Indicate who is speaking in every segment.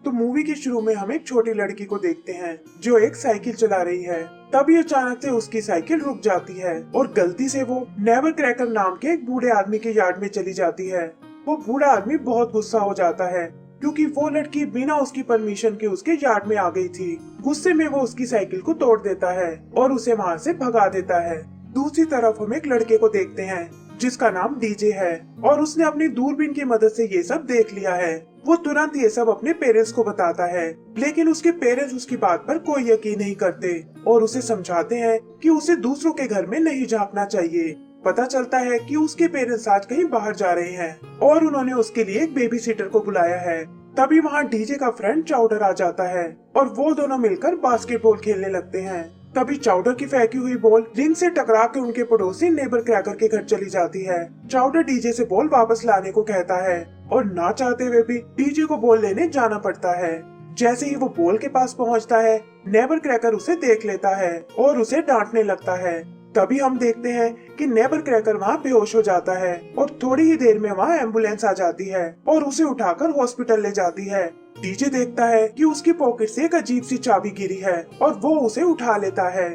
Speaker 1: तो मूवी के शुरू में हम एक छोटी लड़की को देखते हैं जो एक साइकिल चला रही है। तभी अचानक से उसकी साइकिल रुक जाती है और गलती से वो नेवर क्रैकर नाम के एक बूढ़े आदमी के यार्ड में चली जाती है। वो बूढ़ा आदमी बहुत गुस्सा हो जाता है क्योंकि वो लड़की बिना उसकी परमिशन के उसके यार्ड में आ गई थी। गुस्से में वो उसकी साइकिल को तोड़ देता है और उसे वहाँ से भगा देता है। दूसरी तरफ हम एक लड़के को देखते हैं जिसका नाम डीजे है और उसने अपनी दूरबीन की मदद से ये सब देख लिया है। वो तुरंत ये सब अपने पेरेंट्स को बताता है, लेकिन उसके पेरेंट्स उसकी बात पर कोई यकीन नहीं करते और उसे समझाते हैं कि उसे दूसरों के घर में नहीं झांकना चाहिए। पता चलता है कि उसके पेरेंट्स आज कहीं बाहर जा रहे हैं और उन्होंने उसके लिए एक बेबी सीटर को बुलाया है। तभी वहाँ डीजे का फ्रेंड चाउडर आ जाता है और वो दोनों मिलकर बास्केटबॉल खेलने लगते हैं। तभी चाउडर की फेंकी हुई बॉल रिंग से टकरा के उनके पड़ोसी नेबर क्रैकर के घर चली जाती है। चाउडर डीजे से बॉल वापस लाने को कहता है और ना चाहते हुए भी डीजे को बॉल लेने जाना पड़ता है। जैसे ही वो बॉल के पास पहुंचता है, नेबर क्रैकर उसे देख लेता है और उसे डांटने लगता है। तभी हम देखते हैं कि नेबर क्रैकर वहाँ बेहोश हो जाता है और थोड़ी ही देर में वहाँ एम्बुलेंस आ जाती है और उसे उठाकर हॉस्पिटल ले जाती है। डीजे देखता है कि उसकी पॉकेट से एक अजीब सी चाबी गिरी है और वो उसे उठा लेता है।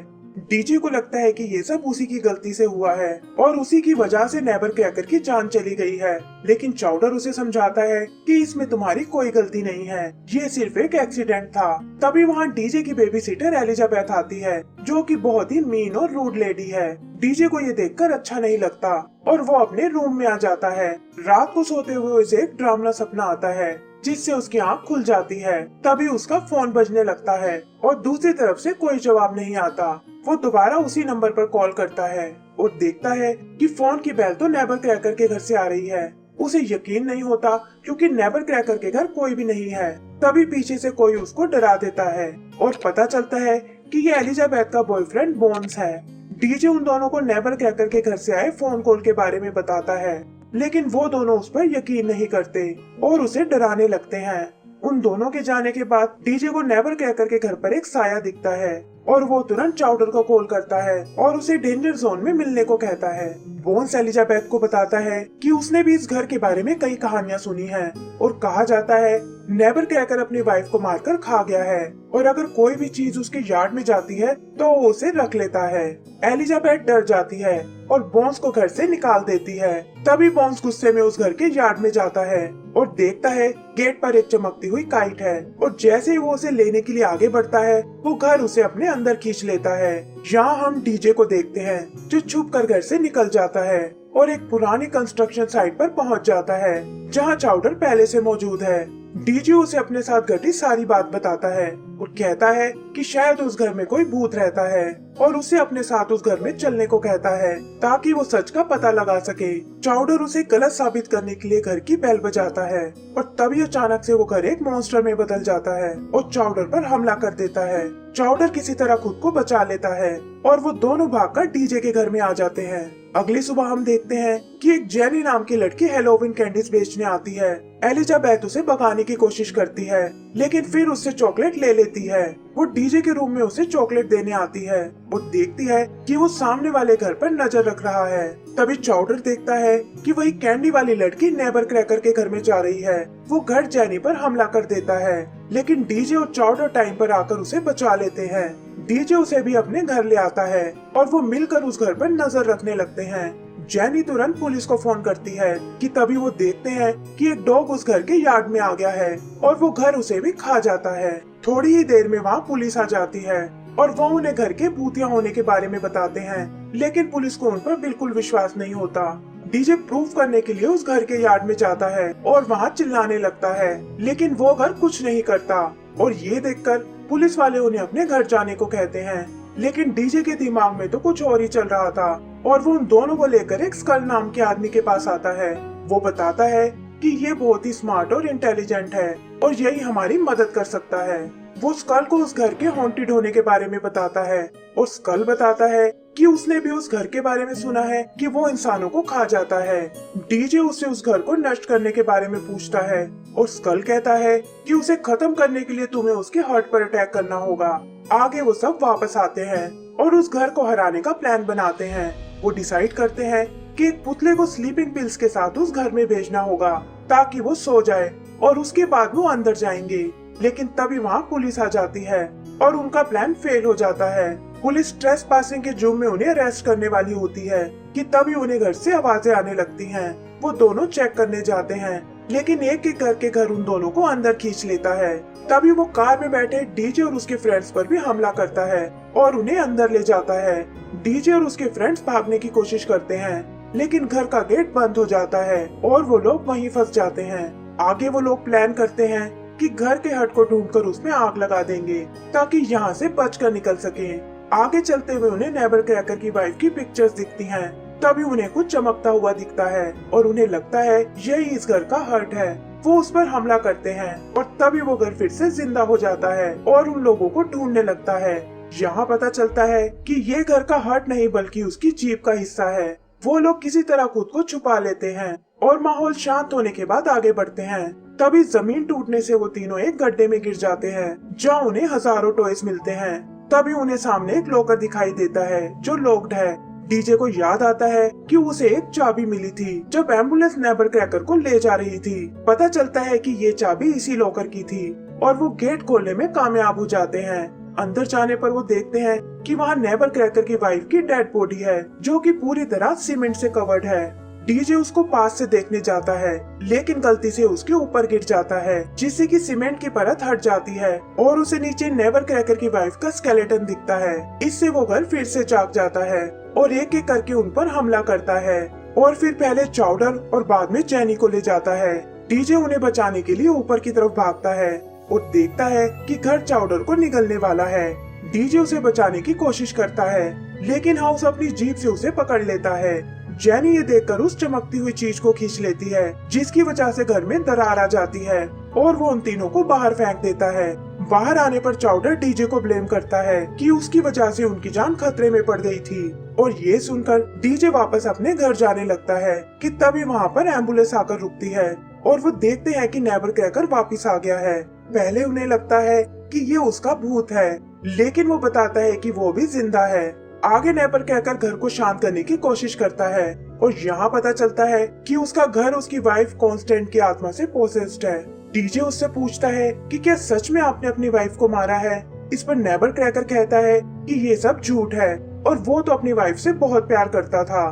Speaker 1: डीजे को लगता है कि ये सब उसी की गलती से हुआ है और उसी की वजह से नेबर क्रैकर की जान चली गई है, लेकिन चाउडर उसे समझाता है कि इसमें तुम्हारी कोई गलती नहीं है, ये सिर्फ एक एक्सीडेंट था। तभी वहाँ डीजे की बेबी सिटर एलिजाबेथ आती है जो कि बहुत ही मीन और रूड लेडी है। डीजे को ये देखकर अच्छा नहीं लगता और वो अपने रूम में आ जाता है। रात को सोते हुए उसे एक डरावना सपना आता है जिससे उसकी आंख खुल जाती है। तभी उसका फोन बजने लगता है और दूसरी तरफ से कोई जवाब नहीं आता। वो दोबारा उसी नंबर पर कॉल करता है और देखता है कि फोन की बेल तो नेबर क्रैकर के घर से आ रही है। उसे यकीन नहीं होता क्योंकि नेबर क्रैकर के घर कोई भी नहीं है। तभी पीछे से कोई उसको डरा देता है और पता चलता है कि ये एलिजाबेथ का बॉयफ्रेंड बोन्स है। डीजे उन दोनों को नेबर क्रैकर के घर से आए फोन कॉल के बारे में बताता है, लेकिन वो दोनों उस पर यकीन नहीं करते और उसे डराने लगते हैं। उन दोनों के जाने के बाद डीजे को नेबर क्रैकर के घर पर एक साया दिखता है और वो तुरंत चाउडर को कॉल करता है और उसे डेंजर जोन में मिलने को कहता है। बोन्स एलिजाबेथ को बताता है कि उसने भी इस घर के बारे में कई कहानियां सुनी हैं और कहा जाता है नेबर क्रैकर अपनी वाइफ को मारकर खा गया है और अगर कोई भी चीज उसके यार्ड में जाती है तो वो उसे रख लेता है। एलिजाबेथ डर जाती है और बोन्स को घर से निकाल देती है। तभी बोन्स गुस्से में उस घर के यार्ड में जाता है और देखता है गेट पर एक चमकती हुई काइट है और जैसे ही वो उसे लेने के लिए आगे बढ़ता है वो घर उसे अपने अंदर खींच लेता है। यहाँ हम डीजे को देखते हैं जो छुप कर घर से निकल जाता है और एक पुरानी कंस्ट्रक्शन साइट पर पहुँच जाता है जहाँ चाउडर पहले से मौजूद है। डीजे उसे अपने साथ घटी सारी बात बताता है और कहता है कि शायद उस घर में कोई भूत रहता है और उसे अपने साथ उस घर में चलने को कहता है ताकि वो सच का पता लगा सके। चाउडर उसे गलत साबित करने के लिए घर की बेल बजाता है और तभी अचानक से वो घर एक मॉन्स्टर में बदल जाता है और चाउडर पर हमला कर देता है। चाउडर किसी तरह खुद को बचा लेता है और वो दोनों भागकर डीजे के घर में आ जाते हैं। अगली सुबह हम देखते हैं कि एक जेनी नाम की लड़की हेलोवीन कैंडीज बेचने आती है। एलिजाबेथ उसे भगाने की कोशिश करती है लेकिन फिर उससे चॉकलेट ले लेती है। वो डीजे के रूम में उसे चॉकलेट देने आती है और देखती है कि वो सामने वाले घर पर नजर रख रहा है। तभी चाउडर देखता है कि वही कैंडी वाली लड़की नेबर क्रैकर के घर में जा रही है। वो घर जेनी पर हमला कर देता है लेकिन डीजे और चाउडर टाइम पर आकर उसे बचा लेते हैं। डीजे उसे भी अपने घर ले आता है और वो मिलकर उस घर पर नजर रखने लगते हैं। जेनी तुरंत पुलिस को फोन करती है कि तभी वो देखते हैं कि एक डॉग उस घर के यार्ड में आ गया है और वो घर उसे भी खा जाता है। थोड़ी ही देर में वहाँ पुलिस आ जाती है और वो उन्हें घर के भूतिया होने के बारे में बताते हैं, लेकिन पुलिस को उन पर बिल्कुल विश्वास नहीं होता। डीजे प्रूफ करने के लिए उस घर के यार्ड में जाता है और वहाँ चिल्लाने लगता है, लेकिन वो घर कुछ नहीं करता और ये देखकर पुलिस वाले उन्हें अपने घर जाने को कहते हैं। लेकिन डीजे के दिमाग में तो कुछ और ही चल रहा था और वो उन दोनों को लेकर एक स्कल नाम के आदमी के पास आता है। वो बताता है कि ये बहुत ही स्मार्ट और इंटेलिजेंट है और यही हमारी मदद कर सकता है। वो स्कल को उस घर के हॉन्टेड होने के बारे में बताता है और स्कल बताता है कि उसने भी उस घर के बारे में सुना है कि वो इंसानों को खा जाता है। डीजे उससे उस घर को नष्ट करने के बारे में पूछता है और स्कल कहता है कि उसे खत्म करने के लिए तुम्हें उसके हार्ट पर अटैक करना होगा। आगे वो सब वापस आते हैं और उस घर को हराने का प्लान बनाते हैं। वो डिसाइड करते हैं कि एक पुतले को स्लीपिंग पिल्स के साथ उस घर में भेजना होगा ताकि वो सो जाए और उसके बाद वो अंदर जाएंगे। लेकिन तभी वहाँ पुलिस आ जाती है और उनका प्लान फेल हो जाता है। पुलिस ट्रेस पासिंग के जुर्म में उन्हें अरेस्ट करने वाली होती है कि तभी उन्हें घर से आवाजें आने लगती हैं। वो दोनों चेक करने जाते हैं, लेकिन एक एक करके घर उन दोनों को अंदर खींच लेता है। तभी वो कार में बैठे डीजे और उसके फ्रेंड्स पर भी हमला करता है और उन्हें अंदर ले जाता है। डीजे और उसके फ्रेंड्स भागने की कोशिश करते हैं, लेकिन घर का गेट बंद हो जाता है और वो लोग वहीं फंस जाते हैं। आगे वो लोग प्लान करते हैं कि घर के हट को ढूंढकर उसमें आग लगा देंगे ताकि यहाँ से बचकर निकल सकें। आगे चलते हुए उन्हें नेबर क्रैकर की वाइफ की पिक्चर्स दिखती हैं। तभी उन्हें कुछ चमकता हुआ दिखता है और उन्हें लगता है यही इस घर का हर्ट है। वो उस पर हमला करते हैं और तभी वो घर फिर से जिंदा हो जाता है और उन लोगों को ढूंढने लगता है। यहाँ पता चलता है कि ये घर का हर्ट नहीं बल्कि उसकी जीप का हिस्सा है। वो लोग किसी तरह खुद को छुपा लेते हैं और माहौल शांत होने के बाद आगे बढ़ते हैं। तभी जमीन टूटने से वो तीनों एक गड्ढे में गिर जाते हैं जहाँ उन्हें हजारों टॉयज मिलते हैं। तभी उन्हें सामने एक लॉकर दिखाई देता है जो लॉक्ड है। डीजे को याद आता है कि उसे एक चाबी मिली थी जब एम्बुलेंस नेबर क्रैकर को ले जा रही थी। पता चलता है कि ये चाबी इसी लॉकर की थी और वो गेट खोलने में कामयाब हो जाते हैं। अंदर जाने पर वो देखते हैं कि वहाँ नेबर क्रैकर की वाइफ की डेड बॉडी है जो कि पूरी तरह सीमेंट से कवर्ड है। डीजे उसको पास से देखने जाता है, लेकिन गलती से उसके ऊपर गिर जाता है जिससे कि सीमेंट की परत हट जाती है और उसे नीचे नेबर क्रैकर की वाइफ का स्केलेटन दिखता है। इससे वो घर फिर से जाग जाता है और एक एक करके उन पर हमला करता है और फिर पहले चाउडर और बाद में जैनी को ले जाता है। डीजे उन्हें बचाने के लिए ऊपर की तरफ भागता है और देखता है कि घर चाउडर को निगलने वाला है। डीजे उसे बचाने की कोशिश करता है, लेकिन हाउस अपनी जीप से उसे पकड़ लेता है। जैनी ये देखकर उस चमकती हुई चीज को खींच लेती है जिसकी वजह से घर में दरार आ जाती है और वो उन तीनों को बाहर फेंक देता है। बाहर आने पर चाउडर डीजे को ब्लेम करता है कि उसकी वजह से उनकी जान खतरे में पड़ गई थी और ये सुनकर डीजे वापस अपने घर जाने लगता है कि तभी वहाँ पर एम्बुलेंस आकर रुकती है और वो देखते हैं कि नेबर क्रैकर वापिस आ गया है। पहले उन्हें लगता है कि ये उसका भूत है, लेकिन वो बताता है कि वो भी जिंदा है। आगे नेबर क्रैकर घर को शांत करने की कोशिश करता है और यहाँ पता चलता है कि उसका घर उसकी वाइफ कॉन्स्टेंट की आत्मा से पोसेस्ड है। डीजे उससे पूछता है कि क्या सच में आपने अपनी वाइफ को मारा है। इस पर नेबर क्रैकर कहता है कि ये सब झूठ है और वो तो अपनी वाइफ से बहुत प्यार करता था।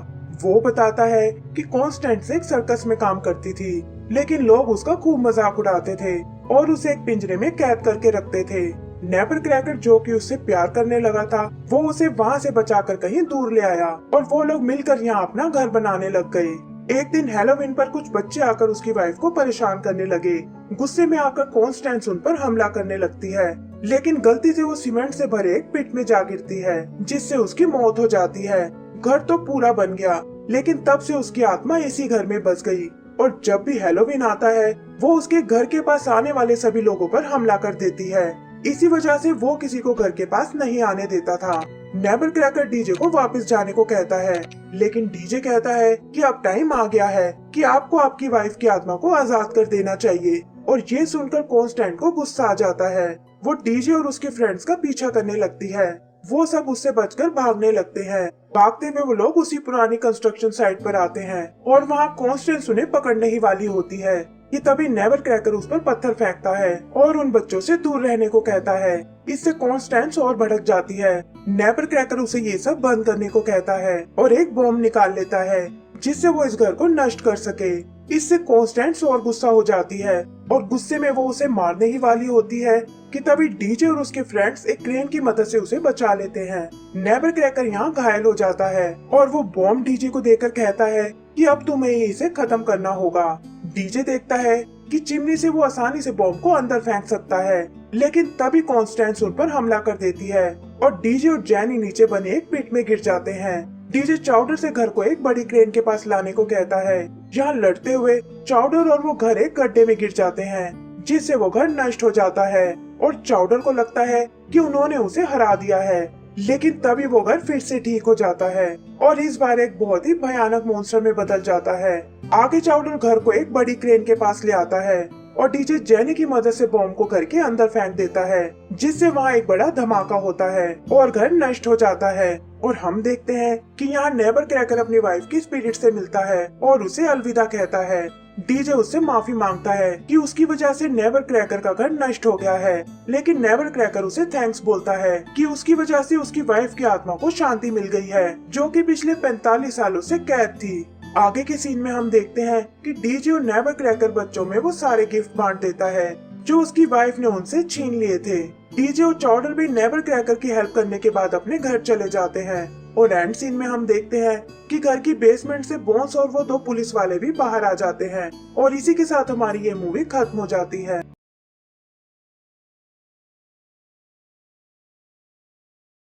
Speaker 1: वो बताता है कि कॉन्स्टेंट एक सर्कस में काम करती थी, लेकिन लोग उसका खूब मजाक उड़ाते थे और उसे एक पिंजरे में कैद करके रखते थे। नेबर क्रैकर जो कि उससे प्यार करने लगा था, वो उसे वहाँ से बचाकर कहीं दूर ले आया और वो लोग मिलकर यहाँ अपना घर बनाने लग गए। एक दिन हैलोवीन पर कुछ बच्चे आकर उसकी वाइफ को परेशान करने लगे। गुस्से में आकर कॉन्स्टेंस उन पर हमला करने लगती है, लेकिन गलती से वो सीमेंट से भरे एक पिट में जा गिरती है जिससे उसकी मौत हो जाती है। घर तो पूरा बन गया, लेकिन तब से उसकी आत्मा इसी घर में बस गई और जब भी हैलोवीन आता है वो उसके घर के पास आने वाले सभी लोगों पर हमला कर देती है। इसी वजह से वो किसी को घर के पास नहीं आने देता था। नेबर क्रैकर डीजे को वापस जाने को कहता है, लेकिन डीजे कहता है कि अब टाइम आ गया है कि आपको आपकी वाइफ की आत्मा को आजाद कर देना चाहिए। और ये सुनकर कॉन्स्टेंट को गुस्सा आ जाता है। वो डीजे और उसके फ्रेंड्स का पीछा करने लगती है। वो सब उससे बचकर भागने लगते हैं। भागते हुए वो लोग उसी पुरानी कंस्ट्रक्शन साइट पर आते हैं और वहाँ कॉन्स्टेंस उन्हें पकड़ने ही वाली होती है कि तभी नेबर क्रैकर उस पर पत्थर फेंकता है और उन बच्चों से दूर रहने को कहता है। इससे कॉन्स्टेंस और भड़क जाती है। नेबर क्रैकर उसे ये सब बंद करने को कहता है और एक बॉम्ब निकाल लेता है जिससे वो इस घर को नष्ट कर सके। इससे कॉन्स्टेंस और गुस्सा हो जाती है और गुस्से में वो उसे मारने ही वाली होती है कि तभी डीजे और उसके फ्रेंड्स एक क्रेन की मदद से उसे बचा लेते हैं। नेबर क्रैकर यहाँ घायल हो जाता है और वो बॉम्ब डीजे को देकर कहता है कि अब तुम्हें इसे खत्म करना होगा। डीजे देखता है कि चिमनी से वो आसानी से बॉम्ब को अंदर फेंक सकता है, लेकिन तभी कॉन्स्टेंस उन पर हमला कर देती है और डीजे और जैनी नीचे बने एक पिट में गिर जाते हैं। डीजे चाउडर से घर को एक बड़ी क्रेन के पास लाने को कहता है। यहाँ लड़ते हुए चाउडर और वो घर एक गड्ढे में गिर जाते हैं जिससे वो घर नष्ट हो जाता है और चाउडर को लगता है कि उन्होंने उसे हरा दिया है, लेकिन तभी वो घर फिर से ठीक हो जाता है और इस बार एक बहुत ही भयानक मॉन्स्टर में बदल जाता है। आगे चाउडर घर को एक बड़ी क्रेन के पास ले आता है और डीजे जैनी की मदद से बॉम्ब को घर के अंदर फेंक देता है जिससे वहाँ एक बड़ा धमाका होता है और घर नष्ट हो जाता है। और हम देखते हैं कि यहाँ नेबर क्रैकर अपनी वाइफ की स्पिरिट से मिलता है और उसे अलविदा कहता है। डीजे उससे माफी मांगता है कि उसकी वजह से नेवर क्रैकर का घर नष्ट हो गया है, लेकिन नेवर क्रैकर उसे थैंक्स बोलता है कि उसकी वजह से उसकी वाइफ की आत्मा को शांति मिल गई है, जो कि पिछले 45 सालों से कैद थी। आगे के सीन में हम देखते हैं कि डीजे और नेवर क्रैकर बच्चों में वो सारे गिफ्ट बांट देता है जो उसकी वाइफ ने उनसे छीन लिए थे। डीजे और चौडर भी नेवर क्रैकर की हेल्प करने के बाद अपने घर चले जाते हैं और एंड सीन में हम देखते हैं कि घर की बेसमेंट से बोन्स और वो 2 पुलिस वाले भी बाहर आ जाते हैं और इसी के साथ हमारी ये मूवी खत्म हो जाती है।